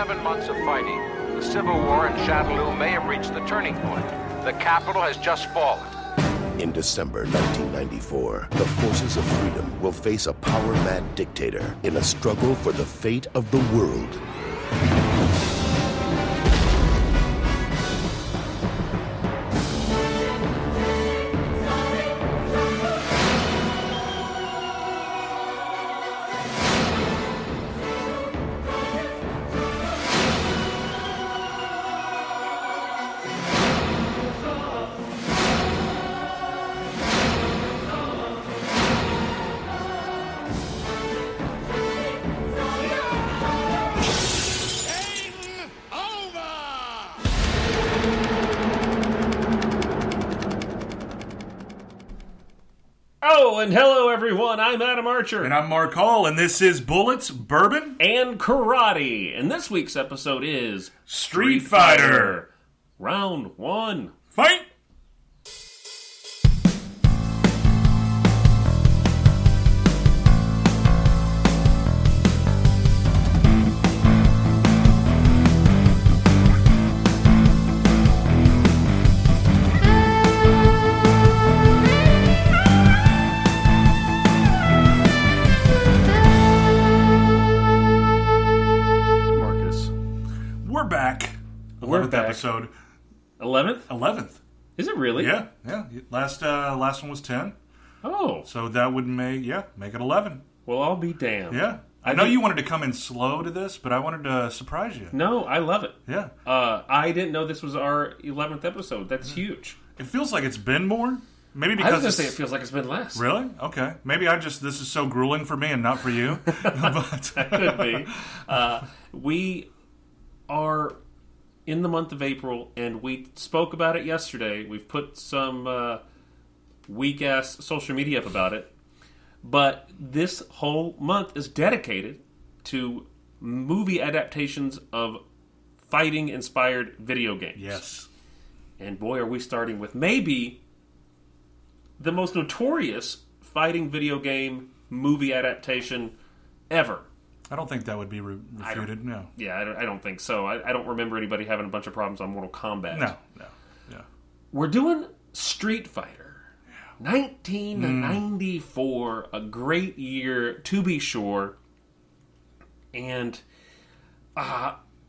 7 months of fighting, the civil war in Chandelou may have reached the turning point. The capital has just fallen. In December 1994, the forces of freedom will face a power-mad dictator in a struggle for the fate of the world. And hello, everyone. I'm Adam Archer. And I'm Mark Hall, and this is Bullets, Bourbon, and Karate. And this week's episode is Street Fighter. Round 1. Fight! We're back. Episode 11th? 11th. Is it really? Yeah. Last one was 10. Oh. So that would make it 11. Well, I'll be damned. Yeah. I know you wanted to come in slow to this, but I wanted to surprise you. No, I love it. Yeah. I didn't know this was our 11th episode. That's huge. It feels like it's been more. Maybe because I was going to say it feels like it's been less. Really? Okay. Maybe this is so grueling for me and not for you. But that could be. We are in the month of April, and we spoke about it yesterday. We've put some weak-ass social media up about it. But this whole month is dedicated to movie adaptations of fighting-inspired video games. Yes. And boy, are we starting with maybe the most notorious fighting video game movie adaptation ever. I don't think that would be refuted, no. Yeah, I don't think so. I don't remember anybody having a bunch of problems on Mortal Kombat. No. We're doing Street Fighter. 1994, a great year, to be sure. And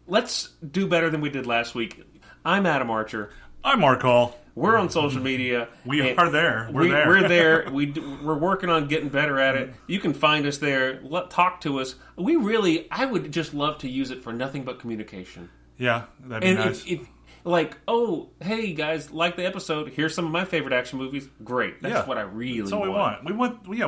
let's do better than we did last week. I'm Adam Archer. I'm Mark Hall. We're on social media. We are there. We're there. We're working on getting better at it. You can find us there. Talk to us. I would just love to use it for nothing but communication. Yeah, that'd be nice. If oh, hey guys, like the episode. Here's some of my favorite action movies. Great. That's what I really want. That's all we want.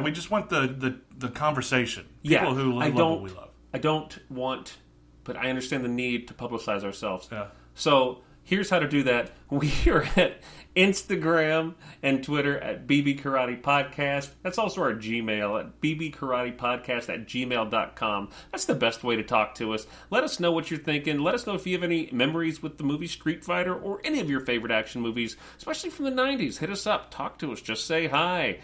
We just want the conversation. People People who love what we love. I don't want, but I understand the need to publicize ourselves. Yeah. So here's how to do that. We are at Instagram and Twitter at BB Karate Podcast. That's also our Gmail at bbkaratepodcast@gmail.com. That's the best way to talk to us. Let us know what you're thinking. Let us know if you have any memories with the movie Street Fighter or any of your favorite action movies, especially from the 90s. Hit us up. Talk to us. Just say hi.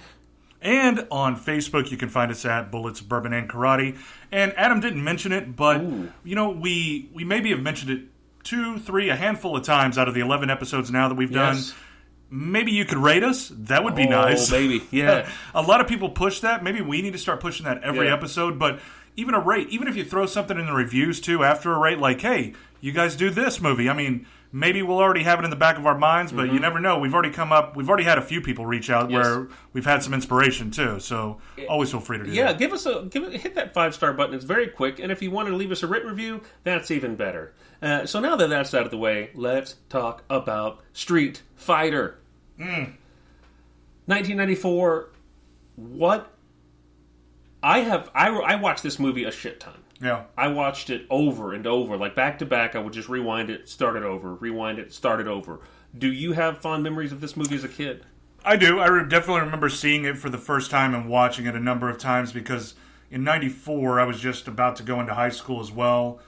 And on Facebook, you can find us at Bullets, Bourbon, and Karate. And Adam didn't mention it, but we maybe have mentioned it 2, 3, a handful of times out of the 11 episodes now that we've done. Maybe you could rate us. That would be nice. Oh, maybe. Yeah. A lot of people push that. Maybe we need to start pushing that every episode. But even a rate, even if you throw something in the reviews too after a rate, like, hey, you guys do this movie. I mean, maybe we'll already have it in the back of our minds, but you never know. We've already had a few people reach out where we've had some inspiration too. So always feel free to do that. Yeah, hit that 5-star button. It's very quick. And if you want to leave us a written review, that's even better. So now that that's out of the way, let's talk about Street Fighter. 1994. What? I watched this movie a shit ton. Yeah. I watched it over and over, like back to back. I would just rewind it, start it over, rewind it, start it over. Do you have fond memories of this movie as a kid? I do. I definitely remember seeing it for the first time and watching it a number of times because in 94 I was just about to go into high school as well.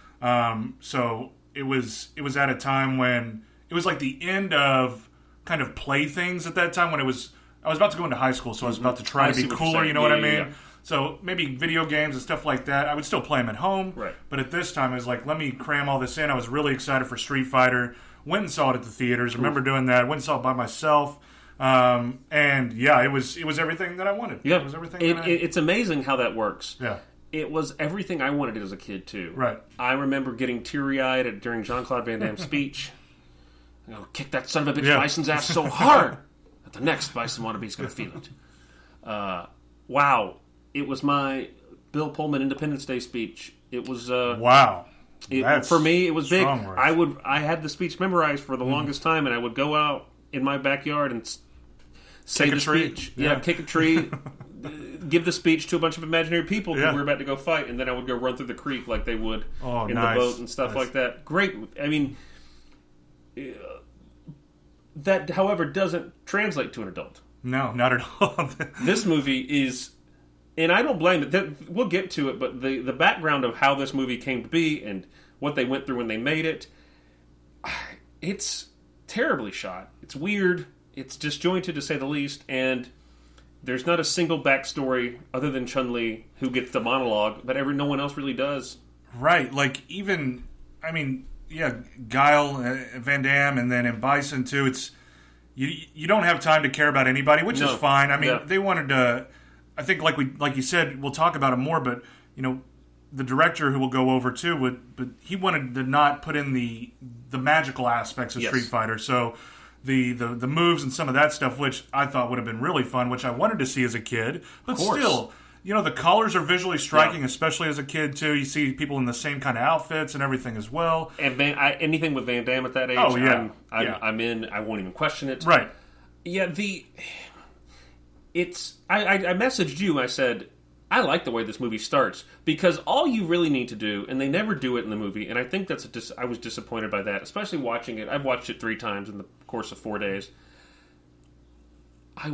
So it was at a time when it was like the end of kind of play things at that time when I was about to go into high school, so I was about to try to be cooler, you know what I mean? Yeah. So maybe video games and stuff like that, I would still play them at home. Right. But at this time, I was like, let me cram all this in. I was really excited for Street Fighter. Went and saw it at the theaters. Remember doing that. Went and saw it by myself. And yeah, it was everything that I wanted. Yeah. It was everything It's amazing how that works. Yeah. It was everything I wanted as a kid, too. Right. I remember getting teary-eyed during Jean-Claude Van Damme's speech. You know, kick that son of a bitch Bison's ass so hard that the next Bison wannabe's going to feel it. Wow. It was my Bill Pullman Independence Day speech. It was... wow. For me, it was big. Words. I had the speech memorized for the longest time, and I would go out in my backyard and say the speech. Yeah, kick a tree, give the speech to a bunch of imaginary people because we were about to go fight, and then I would go run through the creek like they would in the boat and stuff like that. Great. I mean, that, however, doesn't translate to an adult. No, not at all. This movie is... And I don't blame it. We'll get to it, but the background of how this movie came to be and what they went through when they made it, it's terribly shot. It's weird. It's disjointed, to say the least, and there's not a single backstory other than Chun-Li who gets the monologue, but no one else really does. Right. Like, even, I mean, yeah, Guile, Van Damme, and then in Bison, too, it's... You don't have time to care about anybody, which is fine. I mean, they wanted to... I think, like you said, we'll talk about it more. But the director who will go over too but he wanted to not put in the magical aspects of Street Fighter. So the moves and some of that stuff, which I thought would have been really fun, which I wanted to see as a kid. But still, the colors are visually striking, especially as a kid too. You see people in the same kind of outfits and everything as well. And anything with Van Damme at that age, I'm in. I won't even question it. Right. Yeah. I messaged you. I said, I like the way this movie starts because all you really need to do, and they never do it in the movie, and I think I was disappointed by that, especially watching it. I've watched it 3 times in the course of 4 days. They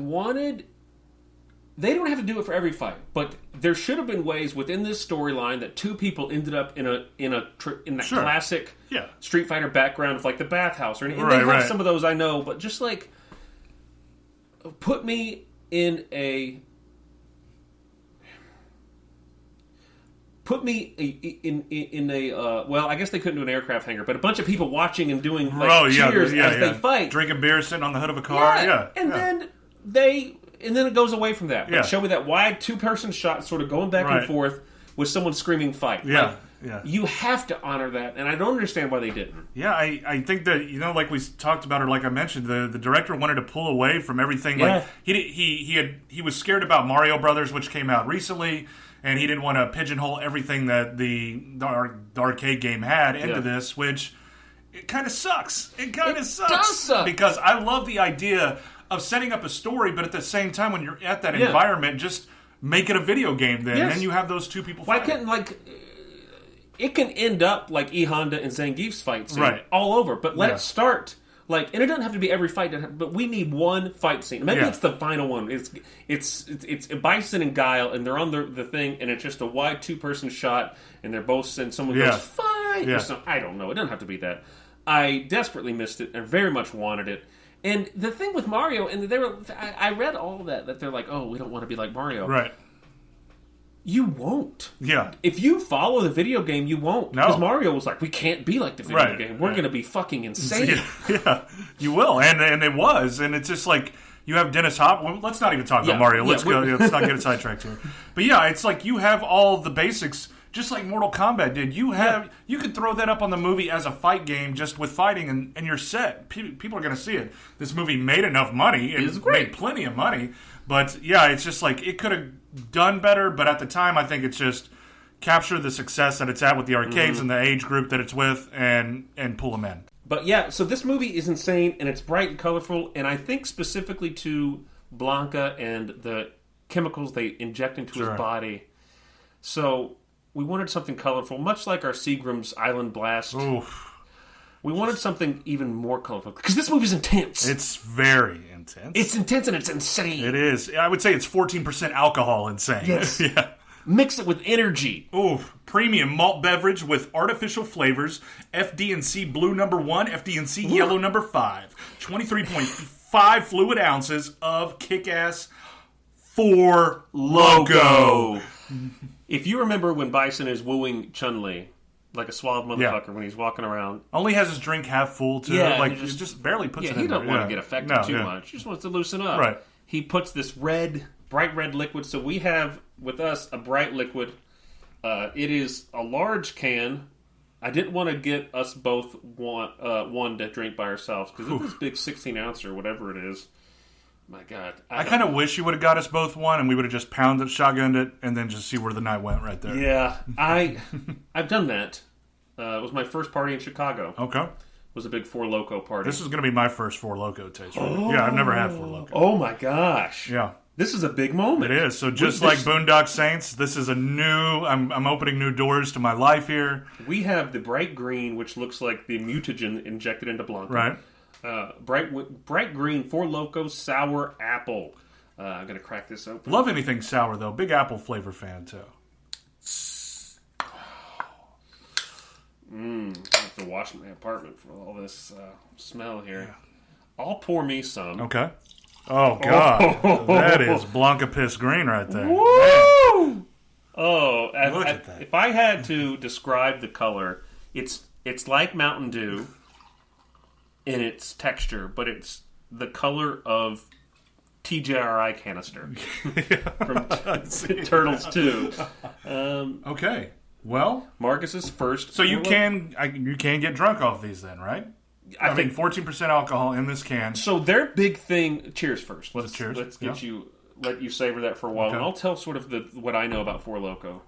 don't have to do it for every fight, but there should have been ways within this storyline that 2 people ended up in that classic Street Fighter background of like the bathhouse, and they have some of those, I know, but just like put me in a well, I guess they couldn't do an aircraft hangar, but a bunch of people watching and doing cheers as they fight, drinking beer, sitting on the hood of a car, then it goes away from that. But show me that wide 2-person shot, sort of going back and forth with someone screaming "fight." You have to honor that, and I don't understand why they didn't. Yeah, I think that like we talked about, or like I mentioned, the director wanted to pull away from everything. Like he was scared about Mario Brothers, which came out recently, and he didn't want to pigeonhole everything that the arcade game had into this, which it kind of sucks. It does suck because I love the idea of setting up a story, but at the same time, when you're at that environment, just make it a video game. Then and you have those 2 people. Why couldn't it can end up like E Honda and Zangief's fight scene all over, but let it start and it doesn't have to be every fight. But we need one fight scene. Maybe it's the final one. It's Bison and Guile, and they're on the thing, and it's just a wide 2-person shot, and they're both and someone goes fight. Or something. I don't know. It doesn't have to be that. I desperately missed it and very much wanted it. And the thing with Mario, and I read all of that they're like, oh, we don't want to be like Mario. Right. You won't. Yeah. If you follow the video game, you won't. No. Because Mario was like, we can't be like the video game. We're going to be fucking insane. Yeah, you will. And it was. And it's just like, you have Dennis Hopper. Well, let's not even talk about Mario. Let's go. Let's not get sidetracked here. But yeah, it's like you have all the basics, just like Mortal Kombat did. You could throw that up on the movie as a fight game, just with fighting, and you're set. People are going to see it. This movie made enough money. It made plenty of money. But yeah, it's just like, it could have done better, but at the time, I think it's just capture the success that it's at with the arcades and the age group that it's with, and pull them in. But yeah, so this movie is insane, and it's bright and colorful, and I think specifically to Blanca and the chemicals they inject into his body. So we wanted something colorful, much like our Seagram's Island Blast. Oof. We wanted something even more colorful, because this movie's intense. It's very intense. It's intense and it's insane. It is. I would say it's 14% alcohol insane. Yes. Yeah. Mix it with energy. Ooh, premium malt beverage with artificial flavors. FD&C Blue No. 1, FD&C Yellow No. 5. 23.5 fluid ounces of kick-ass Four Loko. If you remember when Bison is wooing Chun-Li, like a suave motherfucker when he's walking around. Only has his drink half full, too. Yeah, like, he just barely puts it in he there. don't want to get affected too much. He just wants to loosen up. Right. He puts this bright red liquid. So we have, with us, a bright liquid. It is a large can. I didn't want to get us both one to drink by ourselves, because it's this big 16-ounce or whatever it is. My God. I kind of wish you would have got us both one, and we would have just pounded, shotgunned it, and then just see where the night went right there. Yeah. I've done that. It was my first party in Chicago. Okay. It was a big Four Loko party. This is going to be my first Four Loko taste. Right? Yeah, I've never had Four Loko. Oh, my gosh. Yeah. This is a big moment. It is. So just like Boondock Saints, this is a new... I'm opening new doors to my life here. We have the bright green, which looks like the mutagen injected into Blanca. Right. Bright green Four Loko sour apple. I'm going to crack this open. Love anything sour, though. Big apple flavor fan, too. I have to wash my apartment for all this smell here. Yeah. I'll pour me some. Okay. Oh, God. That is Blanca Piss Green right there. Woo! Oh, Look at that. If I had to describe the color, it's like Mountain Dew in its texture, but it's the color of TJRI canister from Turtles 2. Okay. Well, Marcus's first. So you can get drunk off these then, right? I think 14% alcohol in this can. So their big thing. Cheers first. Let's let you savor that for a while, and I'll tell sort of what I know about Four Loko.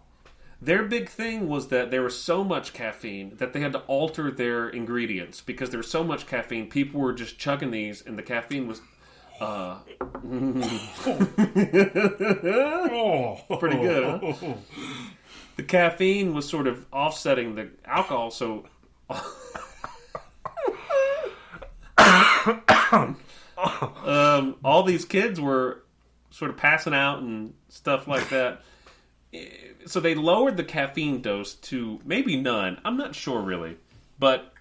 Their big thing was that there was so much caffeine that they had to alter their ingredients because there was so much caffeine. People were just chugging these, and the caffeine was pretty good, huh? The caffeine was sort of offsetting the alcohol, so all these kids were sort of passing out and stuff like that. So they lowered the caffeine dose to maybe none. I'm not sure really. But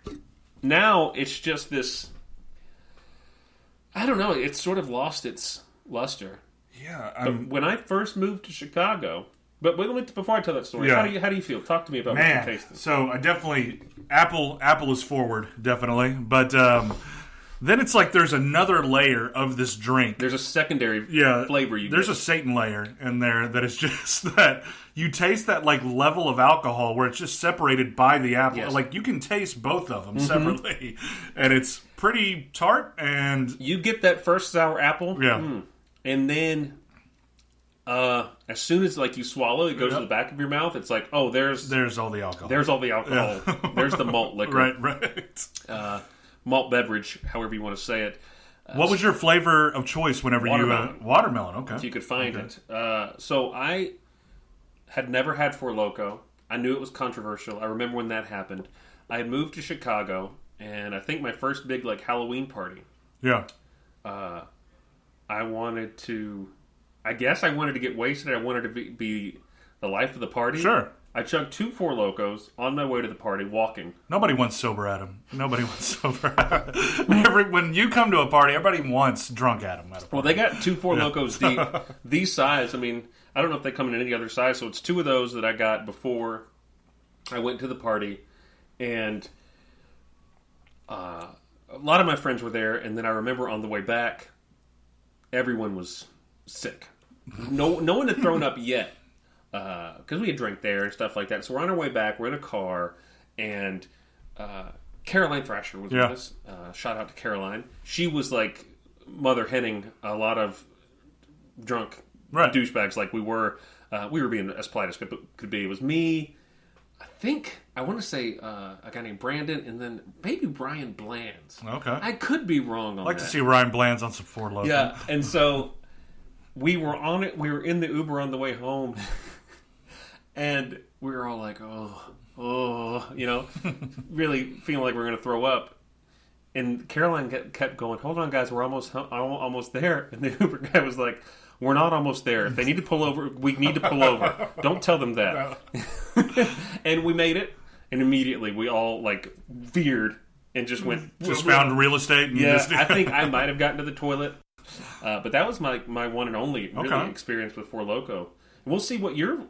now it's just this... I don't know. It's sort of lost its luster. Yeah. But when I first moved to Chicago... But wait, before I tell that story, how do you feel? Talk to me about what you're tasting. So I definitely... Apple is forward, definitely. But... then it's like there's another layer of this drink. There's a secondary flavor you There's get. a Satan layer in there that is just that you taste that like level of alcohol where it's just separated by the apple. Yes. Like you can taste both of them separately. And it's pretty tart and... You get that first sour apple. Yeah. And then as soon as like you swallow, it goes to the back of your mouth. It's like, oh, there's all the alcohol. There's all the alcohol. Yeah. There's the malt liquor. Right. Malt beverage, however you want to say it. What was your flavor of choice whenever watermelon. Watermelon, okay. If you could find it. So I had never had Four Loko. I knew it was controversial. I remember when that happened. I had moved to Chicago, and I think my first big like Halloween party. Yeah. I wanted to get wasted. I wanted to be the life of the party. Sure. I chugged 2 Four Lokos on my way to the party, walking. Nobody wants sober Adam. Nobody wants sober Adam. When you come to a party, everybody wants drunk Adam. Well, they got 2 Four Lokos deep. These size, I mean, I don't know if they come in any other size, so it's 2 of those that I got before I went to the party. And a lot of my friends were there, and then I remember on the way back, everyone was sick. No one had thrown up yet. Because we had drank there and stuff like that. So we're on our way back. We're in a car, and Caroline Thrasher was with us. Shout out to Caroline. She was like mother henning a lot of drunk douchebags like we were. We were being as polite as could be. It was me. I want to say a guy named Brandon, and then maybe Ryan Blands. Okay. I could be wrong on that. I'd like to see Ryan Blands on some Four Loko. Yeah, and so we were on it. We were in the Uber on the way home. And we were all like, really feeling like we were going to throw up. And Caroline kept going, hold on, guys, we're almost there. And the Uber guy was like, we're not almost there. If they need to pull over, we need to pull over. Don't tell them that. No. And we made it. And immediately we all like veered and just went. Just found real estate. And I think I might have gotten to the toilet. But that was my one and only really experience with Four Loko. And we'll see what your